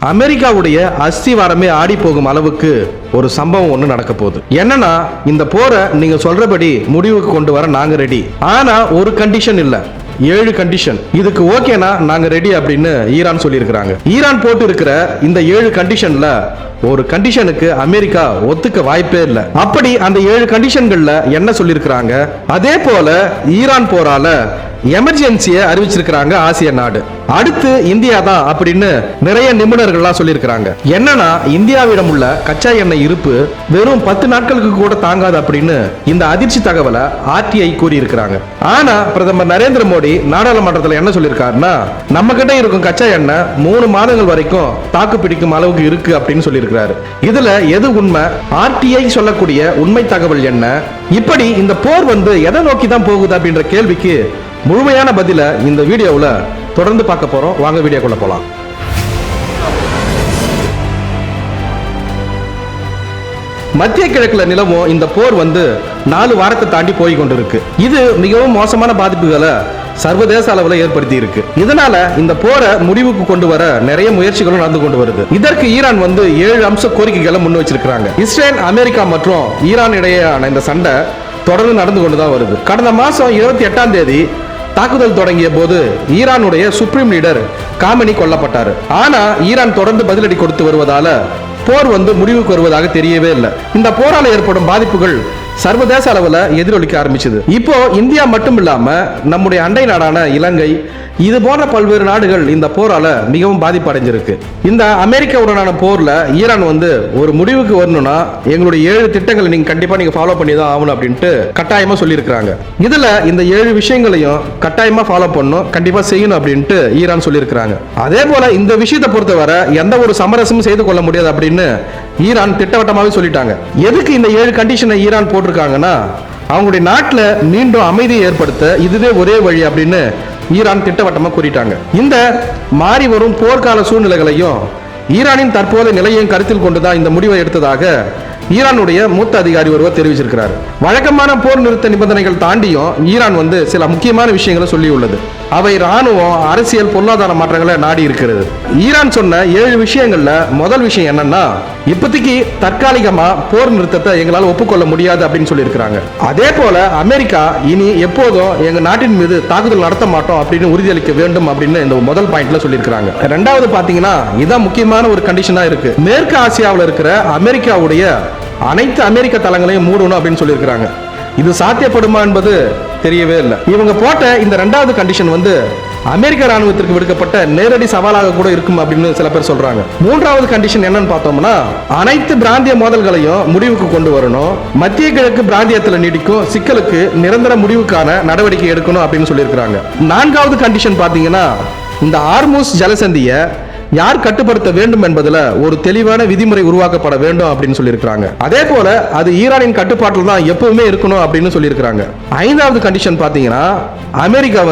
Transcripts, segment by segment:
அமெரிக்காவுடைய அஸ்திவாரமே ஆடி போகும் அளவுக்கு ஒரு சம்பவம் ஒன்று நடக்க போகுது. என்னன்னா, இந்த போரை நீங்க சொல்றபடி முடிவுக்கு கொண்டு வர நாங்க ரெடி. ஆனா ஒரு கண்டிஷன் இல்ல, 7 கண்டிஷன். இதுக்கு ஓகேனா நாங்க ரெடி அப்படின்னு ஈரான் சொல்லியிருக்கிறாங்க. ஈரான் போட்டு இருக்கிற இந்த 7 கண்டிஷன்ல ஒரு கண்டிஷனுக்கு அமெரிக்கா ஒத்துக்க வாய்ப்பே இல்லை. அப்படி அந்த 7 கண்டிஷன்கள்ல என்ன சொல்லியிருக்கிறாங்க? அதே போல ஈரான் போரால எமர்ஜென்சியை அறிவிச்சிருக்கிறாங்க ஆசிய நாடு. அடுத்து இந்தியா தான் அப்படின்னு நிறைய நிபுணர்கள்லாம் சொல்லியிருக்கிறாங்க. என்னன்னா, இந்தியாவிடம் உள்ள கச்சா எண்ணெய் இருப்பு வெறும் 10 நாட்களுக்கு கூட தாங்காது அப்படின்னு இந்த அதிர்ச்சி தகவலை ஆர்டிஐ கூறி இருக்கிறாங்க. ஆனா பிரதமர் நரேந்திர மோடி நாடாளுமன்றத்தில் என்ன சொல்லியிருக்காருன்னா, நம்ம கிட்ட இருக்கும் கச்சா எண்ணெய் 3 மாதங்கள் வரைக்கும் தாக்கு பிடிக்கும் அளவுக்கு இருக்கு அப்படின்னு சொல்லியிருக்கிறாரு. இதுல எது உண்மை? ஆர்டிஐ சொல்லக்கூடிய உண்மை தகவல் என்ன? இப்படி இந்த போர் எதை நோக்கி தான் போகுது அப்படின்ற கேள்விக்கு முழுமையான பதில இந்த வீடியோவில் தொடர்ந்து பார்க்க போறோம். வாங்க வீடியோக்குள்ள போலாம். மத்திய கிழக்குல நிலவும் இந்த போர் 4 வாரத்தை தாண்டி போய் கொண்டிருக்கு. இது மிகவும் மோசமான பாதிப்புகளை சர்வதேச அளவில் ஏற்படுத்தி இருக்கு. இதனால இந்த போரை முடிவுக்கு கொண்டு வர நிறைய முயற்சிகளும் நடந்து கொண்டு வருது. இதற்கு ஈரான் 7 அம்ச கோரிக்கைகளை முன் வச்சிருக்காங்க. இஸ்ரேல், அமெரிக்கா மற்றும் ஈரான் இடையேயான இந்த சண்டை தொடர்ந்து நடந்து கொண்டுதான் வருது. கடந்த மாசம் 28ஆம் தேதி தாக்குதல் தொடங்கிய போது ஈரானுடைய சுப்ரீம் லீடர் காமெனி கொல்லப்பட்டார். ஆனா ஈரான் தொடர்ந்து பதிலடி கொடுத்து வருவதால போர் முடிவுக்கு வருவதாக தெரியவே இல்லை. இந்த போரால ஏற்படும் பாதிப்புகள் சர்வதேச அளவில் எதிரொலிக்க ஆரம்பிச்சது. இப்போ இந்தியா மட்டும் இல்லாம நம்முடைய அண்டை நாடான இலங்கை, இது போன்ற பல்வேறு நாடுகள் இந்த போரால மிகவும் பாதிப்பு அடைஞ்சிருக்கு. இந்த அமெரிக்காவுடனான போர்ல ஈரான் ஒரு முடிவுக்கு வரணும்னா எங்களுடைய 7 திட்டங்களை நீங்க கண்டிப்பா ஃபாலோ பண்ணி தான் ஆகணும் அப்படின்ட்டு கட்டாயமா சொல்லியிருக்கிறாங்க. இதுல இந்த 7 விஷயங்களையும் கட்டாயமா ஃபாலோ பண்ணணும், கண்டிப்பா செய்யணும் அப்படின்ட்டு ஈரான் சொல்லியிருக்கிறாங்க. அதே போல இந்த விஷயத்தை பொறுத்தவரை எந்த ஒரு சமரசமும் செய்து கொள்ள முடியாது அப்படின்னு ஈரான் திட்டவட்டமாவே சொல்லிட்டாங்க. எதுக்கு இந்த 7 கண்டிஷனை ஈரான் போட்டிருக்காங்கன்னா, அவங்களுடைய நாட்டில் மீண்டும் அமைதியை ஏற்படுத்த இதுவே ஒரே வழி அப்படின்னு ஈரான் திட்டவட்டமாக கூறிட்டாங்க. இந்த மாறி வரும் போர்க்கால சூழ்நிலைகளையும் ஈரானின் தற்போதைய நிலையையும் கருத்தில் கொண்டுதான் இந்த முடிவை எடுத்ததாக ஈரானுடைய மூத்த அதிகாரி ஒருவர் தெரிவிச்சிருக்கிறார். வழக்கமான போர் நிறுத்த நிபந்தனைகள் தாண்டியும் ஈரான் சில முக்கியமான விஷயங்களை சொல்லியுள்ளது. அவை ராணுவம், அரசியல், பொருளாதார மாற்றங்களை நாடி இருக்கிறது. ஈரான் சொன்ன 7 விஷயங்கள்ல முதல் விஷயம் என்னன்னா, இப்போதைக்கு தற்காலிகமா போர் நிறுத்தத்தை எங்களால் ஒப்புக்கொள்ள முடியாது அப்படின்னு சொல்லியிருக்கிறாங்க. அதே போல அமெரிக்கா இனி எப்போதும் எங்க நாட்டின் மீது தாக்குதல் நடத்த மாட்டோம் அப்படின்னு உறுதியளிக்க வேண்டும் அப்படின்னு இந்த முதல் பாயிண்ட்ல சொல்லியிருக்கிறாங்க. ரெண்டாவது பாத்தீங்கன்னா, இதான் முக்கியமான ஒரு கண்டிஷனா இருக்கு. மேற்கு ஆசியாவில் இருக்கிற அமெரிக்காவுடைய அனைத்து அமெரிக்க தளங்களையும் மூடணும் அப்படின்னு சொல்லியிருக்கிறாங்க. இது சாத்தியப்படுமா என்பது தெரியவே இல்லை. இவங்க போட்ட இந்த 2வது கண்டிஷன் அமெரிக்க ராணுவத்திற்கு விடுக்கப்பட்ட நேரடி சவாலாக கூட இருக்கும் அப்படின்னு சில பேர் சொல்றாங்க. 3வது கண்டிஷன் என்னன்னு பார்த்தோம்னா, அனைத்து பிராந்திய மோதல்களையும் முடிவுக்கு கொண்டு வரணும், மத்திய கிழக்கு பிராந்தியத்தில் நீடிக்கும் சிக்கலுக்கு நிரந்தர முடிவுக்கான நடவடிக்கை எடுக்கணும் அப்படின்னு சொல்லியிருக்கிறாங்க. 4வது கண்டிஷன் பார்த்தீங்கன்னா, இந்த ஹார்முஸ் ஜலசந்தியை யார் கட்டுப்படுத்த வேண்டும் என்பதில் ஒரு தெளிவான விதிமுறை உருவாக்கப்பட வேண்டும் அப்படின்னு சொல்லியிருக்கிறாங்க. அதே போல அது ஈரானின் கட்டுப்பாட்டில் தான் எப்பவுமே இருக்கணும் அப்படின்னு சொல்லியிருக்கிறாங்க. 5வது கண்டிஷன் பார்த்தீங்கன்னா, அமெரிக்கா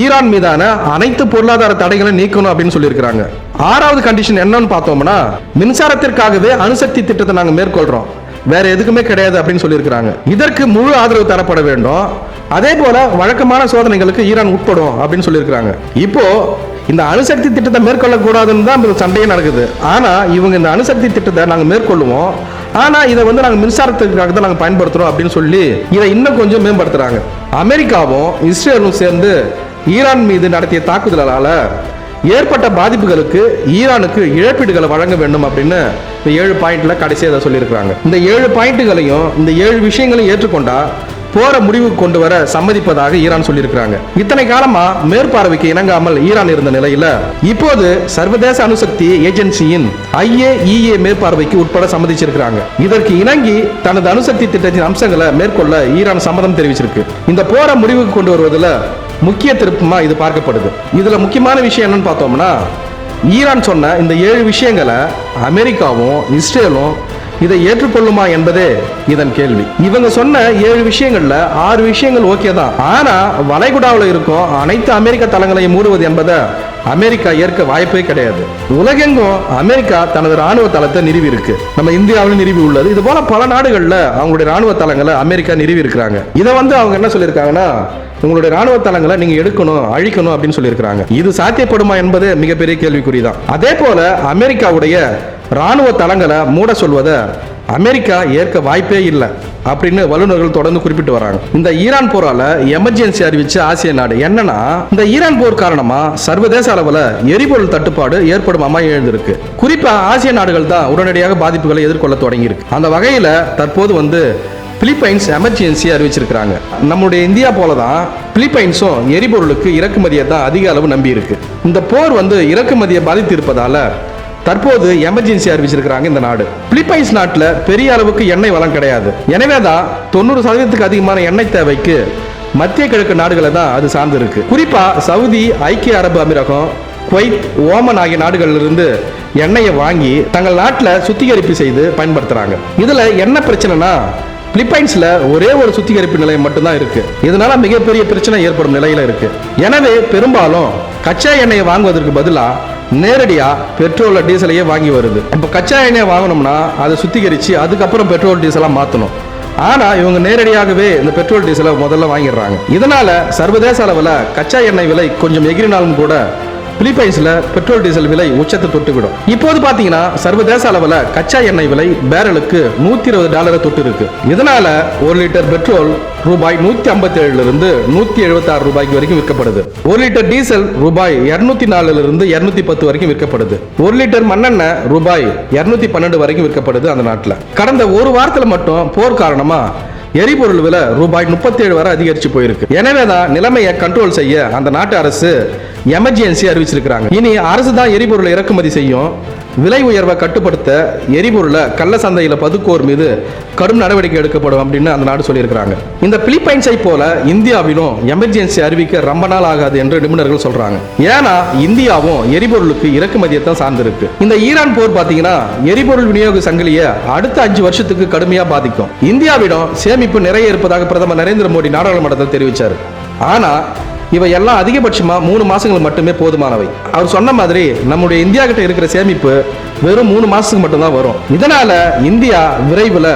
ஈரான் மீதான அனைத்து பொருளாதார தடைகளை நீக்கணும் அப்படின்னு சொல்லியிருக்கிறாங்க. 6வது கண்டிஷன் என்னன்னு பார்த்தோம்னா, மின்சாரத்திற்காகவே அணுசக்தி திட்டத்தை நாங்கள் மேற்கொள்றோம், வேற எதுக்குமே கிடையாது அப்படின்னு சொல்லியிருக்கிறாங்க. இதற்கு முழு ஆதரவு தரப்பட வேண்டும். அதே போல வழக்கமான சோதனைகளுக்கு ஈரான் உட்படும் அப்படின்னு சொல்லியிருக்கிறாங்க. இப்போ இந்த அணுசக்தி திட்டத்தை மேற்கொள்ளக்கூடாதுன்னு தான் சண்டையே நடக்குது. ஆனா இவங்க இந்த அணுசக்தி திட்டத்தை நாங்கள் மேற்கொள்ளுவோம், ஆனா இதை நாங்கள் மின்சாரத்துக்காக தான் நாங்கள் பயன்படுத்துறோம் அப்படின்னு சொல்லி இதை இன்னும் கொஞ்சம் மேம்படுத்துறாங்க. அமெரிக்காவும் இஸ்ரேலும் சேர்ந்து ஈரான் மீது நடத்திய தாக்குதலால ஏற்பட்ட பாதிப்புகளுக்கு ஈரானுக்கு இழப்பீடுகளை வழங்க வேண்டும் அப்படின்னு இந்த 7 பாயிண்ட்ல கடைசியாக சொல்லியிருக்கிறாங்க. இந்த 7 பாயிண்ட்டுகளையும் இந்த 7 விஷயங்களையும் ஏற்றுக்கொண்டா போற முடிவுக்கு கொண்டு வர சம்மதிப்பதாக ஈரான் சொல்லியிருக்கிறாங்க. இத்தனை காலமா மேற்பார்வைக்கு இணங்காமல் ஈரான் இருந்த நிலையில இப்போது சர்வதேச அணுசக்தி ஏஜென்சியின் IAEA மேற்பார்வைக்கு உட்பட சம்மதிச்சிருக்கிறாங்க. இதற்கு இணங்கி தனது அணுசக்தி திட்டத்தின் அம்சங்களை மேற்கொள்ள ஈரான் சம்மதம் தெரிவிச்சிருக்கு. இந்த போரை முடிவுக்கு கொண்டு வருவதில் முக்கிய திருப்பமா இது பார்க்கப்படுது. இதுல முக்கியமான விஷயம் என்னன்னு பார்த்தோம்னா, ஈரான் சொன்ன இந்த 7 விஷயங்களை அமெரிக்காவும் இஸ்ரேலும் இதை ஏற்றுக்கொள்ளுமா என்பதே இதன் கேள்வி. இவங்க சொன்ன 7 விஷயங்கள்ல 6 விஷயங்கள் ஓகே தான். ஆனா வளைகுடாவில் இருக்கும் அனைத்து அமெரிக்க தளங்களையும் மூடுவது என்பதை அமெரிக்கா ஏற்க வாய்ப்பே கிடையாது. உலகெங்கும் அமெரிக்கா தனது ராணுவ தளத்தை நிறுவி இருக்கு. நம்ம இந்தியாவிலும் நிறுவி உள்ளது. இது போல பல நாடுகள்ல அவங்களுடைய ராணுவ தளங்களை அமெரிக்கா நிறுவி இருக்கிறாங்க. இதை அவங்க என்ன சொல்லியிருக்காங்கன்னா, உங்களுடைய ராணுவ தளங்களை நீங்க எடுக்கணும், அழிக்கணும் அப்படின்னு சொல்லியிருக்காங்க. இது சாத்தியப்படுமா என்பது மிகப்பெரிய கேள்விக்குறிதான். அதே போல அமெரிக்காவுடைய ராணுவ தளங்களை மூட சொல்வதை அமெரிக்கா ஏற்க வாய்ப்பே இல்லை அப்படின்னு வல்லுநர்கள் தொடர்ந்து குறிப்பிட்டு வராங்க. இந்த ஈரான் போரால எமர்ஜென்சி அறிவிச்ச ஆசிய நாடு என்னன்னா, இந்த ஈரான் போர் காரணமா சர்வதேச அளவில் எரிபொருள் தட்டுப்பாடு ஏற்படும் அபாயம் எழுந்திருக்கு. குறிப்பா ஆசிய நாடுகள் தான் உடனடியாக பாதிப்புகளை எதிர்கொள்ள தொடங்கி இருக்கு. அந்த வகையில தற்போது பிலிப்பைன்ஸ் எமர்ஜென்சி அறிவிச்சிருக்கிறாங்க. நம்முடைய இந்தியா போலதான் பிலிப்பைன்ஸும் எரிபொருளுக்கு இறக்குமதியை தான் அதிக அளவு நம்பி இருக்கு. இந்த போர் இறக்குமதியை பாதித்து இருப்பதால தற்போது எமர்ஜென்சி அறிவிச்சிருக்கிறாங்க இந்த நாடு. பிலிப்பைன்ஸ் நாட்டில் பெரிய அளவுக்கு எண்ணெய் வளம் கிடையாது. எனவே தான் 90% அதிகமான எண்ணெய் தேவைக்கு மத்திய கிழக்கு நாடுகளை தான் அது சார்ந்து இருக்கு. குறிப்பா சவுதி, ஐக்கிய அரபு அமீரகம், குவைத், ஓமன் ஆகிய நாடுகளிலிருந்து எண்ணெயை வாங்கி தங்கள் நாட்டில் சுத்திகரிப்பு செய்து பயன்படுத்துறாங்க. இதுல என்ன பிரச்சனைனா, பிலிப்பைன்ஸ்ல ஒரே ஒரு சுத்திகரிப்பு நிலையம் மட்டும்தான் இருக்கு. இதனால மிகப்பெரிய பிரச்சனை ஏற்படும் நிலையில இருக்கு. எனவே பெரும்பாலும் கச்சா எண்ணெயை வாங்குவதற்கு பதிலா நேரடியா பெட்ரோல் டீசலையே வாங்கி வருது. இப்ப கச்சா எண்ணெய் வாங்கணும்னா அதை சுத்திகரிச்சு அதுக்கப்புறம் பெட்ரோல் டீசலா மாத்தணும். ஆனா இவங்க நேரடியாகவே இந்த பெட்ரோல் டீசலை முதல்ல வாங்கிடுறாங்க. இதனால சர்வதேச அளவில் கச்சா எண்ணெய் விலை கொஞ்சம் எகிரினாலும் கூட பிலிப்பைன்ஸ்ல பெட்ரோல் டீசல் விலை உச்சத்தை தொட்டுவிடும். இப்போது பாத்தீங்கன்னா சர்வதேச அளவில் கச்சா எண்ணெய் விலை பேரலுக்கு $120 தொட்டு இருக்கு. இதனால 1 லிட்டர் பெட்ரோல் ரூபாய் 157 இருந்து 176 ரூபாய்க்கு வரைக்கும் விற்கப்படுது. 1 லிட்டர் டீசல் ரூபாய் 204 இருந்து 210 வரைக்கும் விற்கப்படுது. 1 லிட்டர் மண்ணெண்ணெய் ரூபாய் 212 வரைக்கும் விற்கப்படுது அந்த நாட்டில். கடந்த ஒரு வாரத்தில் மட்டும் போர் காரணமா எரிபொருள் விலை ரூபாய் 37 வரை அதிகரிச்சு போயிருக்கு. எனவே தான் நிலைமையை கண்ட்ரோல் செய்ய அந்த நாட்டு அரசு எமர்ஜென்சி அறிவிச்சிருக்கிறாங்க. இனி அரசு தான் எரிபொருளை இறக்குமதி செய்யும். விலை உயர்வை கட்டுப்படுத்த எரிபொருளை கள்ள சந்தையில் பதுக்கோர் மீது கடும் நடவடிக்கை எடுக்கப்படும் அப்படின்னு அந்த நாடு சொல்லியிருக்கிறாங்க. இந்த பிலிப்பைன்ஸை போல இந்தியாவிலும் எமர்ஜென்சி அறிவிக்க ரொம்ப நாள் ஆகாது என்று நிபுணர்கள் சொல்றாங்க. ஏன்னா இந்தியாவும் எரிபொருளுக்கு இறக்குமதியை தான் சார்ந்திருக்கு. இந்த ஈரான் போர் பாத்தீங்கன்னா எரிபொருள் விநியோக சங்கிலியை அடுத்த 5 வருஷத்துக்கு கடுமையா பாதிக்கும். இந்தியாவிடம் சேமிப்பு நிறைய இருப்பதாக பிரதமர் நரேந்திர மோடி நாடாளுமன்றத்தில் தெரிவித்தார். ஆனா இவை எல்லாம் அதிகபட்சமா 3 மாசங்கள் மட்டுமே போதுமானவை. அவர் சொன்ன மாதிரி நம்முடைய இந்தியா கிட்ட இருக்கிற சேமிப்பு வெறும் 3 மாசத்துக்கு மட்டும்தான் வரும். இதனால இந்தியா விரைவில்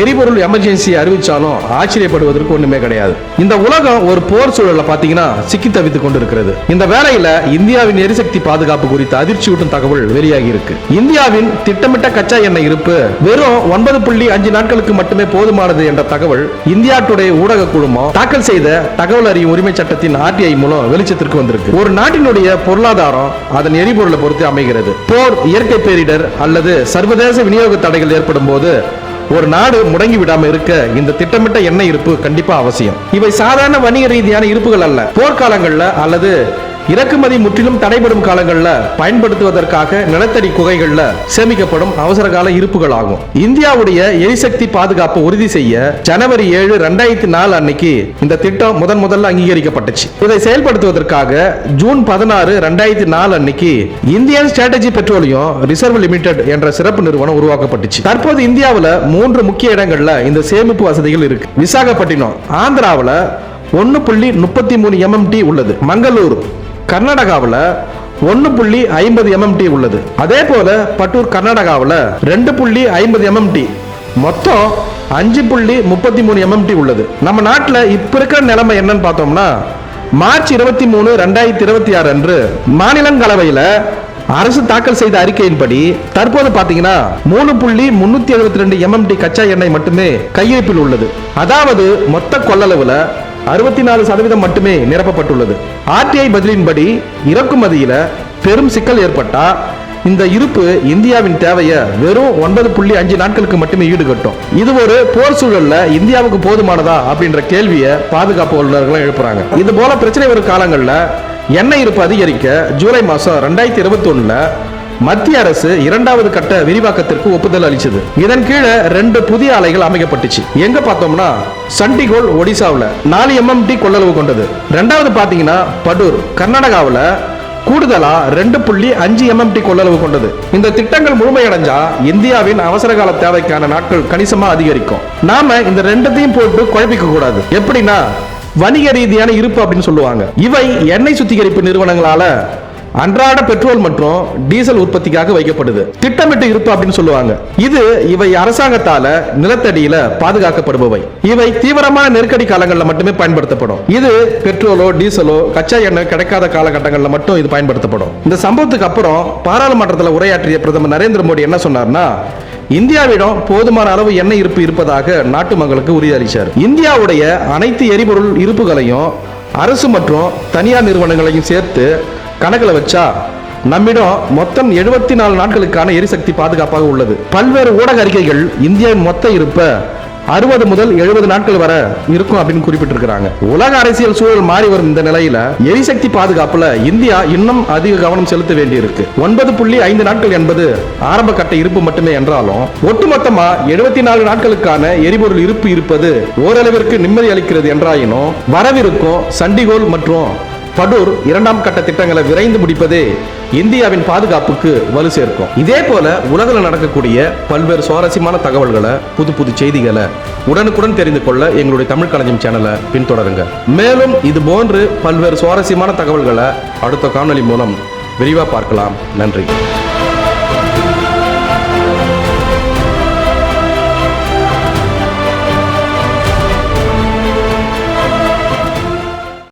எரிபொருள் எமர்ஜென்சி அறிவிச்சாலும் ஆச்சரியப்படுவதற்கு ஒண்ணுமே கிடையாது. இந்த உலகம் ஒரு போர் சூழல பாத்தீங்கன்னா சிக்கி தவித்துக் கொண்டிருக்கிறது. இந்த வேளையில இந்தியாவின் எரிசக்தி பாதுகாப்பு குறித்த அதிர்ச்சியூட்டும் தகவல் வெளியாகி இருக்கு. இந்தியாவின் திட்டமிட்ட கச்சா எண்ணெய் இருப்பு வெறும் 9.5 நாட்களுக்கு மட்டுமே போதுமானது என்ற தகவல் இந்தியா டுடே ஊடக குழுமம் தாக்கல் செய்த தகவல் அறியும் உரிமை சட்டத்தின் RTI மூலம் வெளிச்சத்திற்கு வந்திருக்கு. ஒரு நாட்டினுடைய பொருளாதாரம் அதன் எரிபொருளை பொறுத்து அமைகிறது. போர், இயற்கை பேரிடர் அல்லது சர்வதேச விநியோக தடைகள் ஏற்படும் போது ஒரு நாடு முடங்கி விடாம இருக்க இந்த திட்டமிட்ட எண்ணெய் இருப்பு கண்டிப்பா அவசியம். இவை சாதாரண வணிக ரீதியான இருப்புகள் அல்ல. போர்க்காலங்கள்ல அல்லது இறக்குமதி முற்றிலும் தடைபடும் காலங்கள்ல பயன்படுத்துவதற்காக நிலத்தடி குகைகள்ல சேமிக்கப்படும் அவசர கால இருப்புகள் ஆகும். இந்தியாவுடைய எரிசக்தி பாதுகாப்பு உறுதி செய்ய ஜனவரி 7, 2004 அன்னைக்கு இந்த திட்டம் முதல்ல அங்கீகரிக்கப்பட்டுச்சு. இதை செயல்படுத்துவதற்காக ஜூன் 16, 2004 அன்னைக்கு Indian strategy petroleum reserve limited என்ற சிறப்பு நிறுவனம் உருவாக்கப்பட்டுச்சு. தற்போது இந்தியாவில் 3 முக்கிய இடங்கள்ல இந்த சேமிப்பு வசதிகள் இருக்கு. விசாகப்பட்டினம் ஆந்திராவில் 1.33 MMT உள்ளது. மங்களூர் கர்நாடகாவில் 1.50 MMT உள்ளது. அதே போல பட்டூர் கர்நாடகாவில் 2.50 MMT, மொத்தம் 5.33 MMT உள்ளது. நம்ம நாட்டில் இப்ப இருக்கிற நிலைமை என்னன்னு பார்த்தோம்னா, மார்ச் 23, 2026 அன்று மாநிலங்களவையில் அரசு தாக்கல் செய்த அறிக்கையின்படி தற்போது பாத்தீங்கன்னா 3.372 MMT கச்சா எண்ணெய் மட்டுமே கையிருப்பில் உள்ளது. அதாவது மொத்த கொள்ளளவுல 64% மட்டுமே நிரப்பப்பட்டுள்ளது. RTI பதிலின்படி இறக்குமதியில பெரும் சிக்கல் ஏற்பட்டா இந்த இருப்பு இந்தியாவின் தேவையை வெறும் 9.5 நாட்களுக்கு மட்டுமே ஈடுகட்டும். இது ஒரு போர் சூழல்ல இந்தியாவுக்கு போதுமானதா அப்படின்ற கேள்வியை பாதுகாப்பு வல்லுநர்கள் எழுப்புறாங்க. இது போல பிரச்சனை வரும் காலங்கள்ல எண்ணெய் இருப்பு அதிகரிக்க ஜூலை மாதம் 2021 மத்திய அரசு 2வது கட்ட விரிவாக்கத்திற்கு ஒப்புதல் அளிச்சது. இதன் கீழே 2 புதிய ஆலைகள் அமைக்கப்பட்டுச்சு. எங்க பார்த்தோம்னா சண்டிகோல் ஒடிசாவில் 4 MMT கொள்ளளவு கொண்டது. 2வது பாத்தீங்கன்னா படூர் கர்நாடகாவில் கூடுதலா 2.5 MMT கொள்ளளவு கொண்டது. இந்த திட்டங்கள் முழுமையடைஞ்சா இந்தியாவின் அவசர கால தேவைக்கான நாட்கள் கணிசமா அதிகரிக்கும். நாம இந்த 2த்தையும் போட்டு குழப்பிக்க கூடாது. எப்படின்னா வணிக ரீதியான இருப்பு அப்படின்னு சொல்லுவாங்க. இவை எண்ணெய் சுத்திகரிப்பு நிறுவனங்களால அன்றாட பெட்ரோல் மற்றும் டீசல் உற்பத்திக்காக வைக்கப்படுது. திட்டமிட்டு இருப்பு அப்படின்னு சொல்லுவாங்க. இவை அரசாங்கத்தால நிலத்தடியில பாதுகாக்கப்படுபவை. இவை தீவிரமான நெருக்கடி காலங்களில் மட்டுமே பயன்படுத்தப்படும். இது பெட்ரோலோ டீசலோ கச்சா எண்ணெய் கிடைக்காத காலகட்டங்களில் மட்டும் இது பயன்படுத்தப்படும். இந்த சம்பவத்துக்கு அப்புறம் பாராளுமன்றத்தில் உரையாற்றிய பிரதமர் நரேந்திர மோடி என்ன சொன்னார்னா, இந்தியாவிடம் போதுமான அளவு எண்ணெய் இருப்பு இருப்பதாக நாட்டு மக்களுக்கு உறுதியளித்தார். இந்தியாவுடைய அனைத்து எரிபொருள் இருப்புகளையும் அரசு மற்றும் தனியார் நிறுவனங்களையும் சேர்த்து கணக்கில் வச்சா நம்மிடம் மொத்தம் 74 நாட்களுக்கான எரிசக்தி பாதுகாப்பாக உள்ளது. பல்வேறு ஊடக அறிக்கைகள் இந்தியாவின் மொத்த இருப்ப 60 முதல் 70 நாட்கள் வரை இருக்கும் அப்படின்னு குறிப்பிட்டிருக்கிறாங்க. உலக அரசியல் சூழல் மாறி வரும் இந்த நிலையில எரிசக்தி பாதுகாப்புல இந்தியா இன்னும் அதிக கவனம் செலுத்த வேண்டியிருக்கு. 9.5 நாட்கள் என்பது ஆரம்ப கட்ட இருப்பு மட்டுமே என்றாலும் ஒட்டுமொத்தமா 74 நாட்களுக்கான எரிபொருள் இருப்பு இருப்பது ஓரளவிற்கு நிம்மதி அளிக்கிறது என்றாயினும் வரவிருக்கும் சண்டிகோல் மற்றும் படூர் 2ஆம் கட்ட திட்டங்களை விரைந்து முடிப்பதே இந்தியாவின் பாதுகாப்புக்கு வலு சேர்க்கும். இதே போல உலகில் நடக்கக்கூடிய பல்வேறு சுவாரஸ்யமான தகவல்களை, புது புது செய்திகளை உடனுக்குடன் தெரிந்து கொள்ள எங்களுடைய தமிழ் களஞ்சியம் சேனலை பின்தொடருங்க. மேலும் இது போன்று பல்வேறு சுவாரஸ்யமான தகவல்களை அடுத்த காணொளி மூலம் விரிவாக பார்க்கலாம். நன்றி.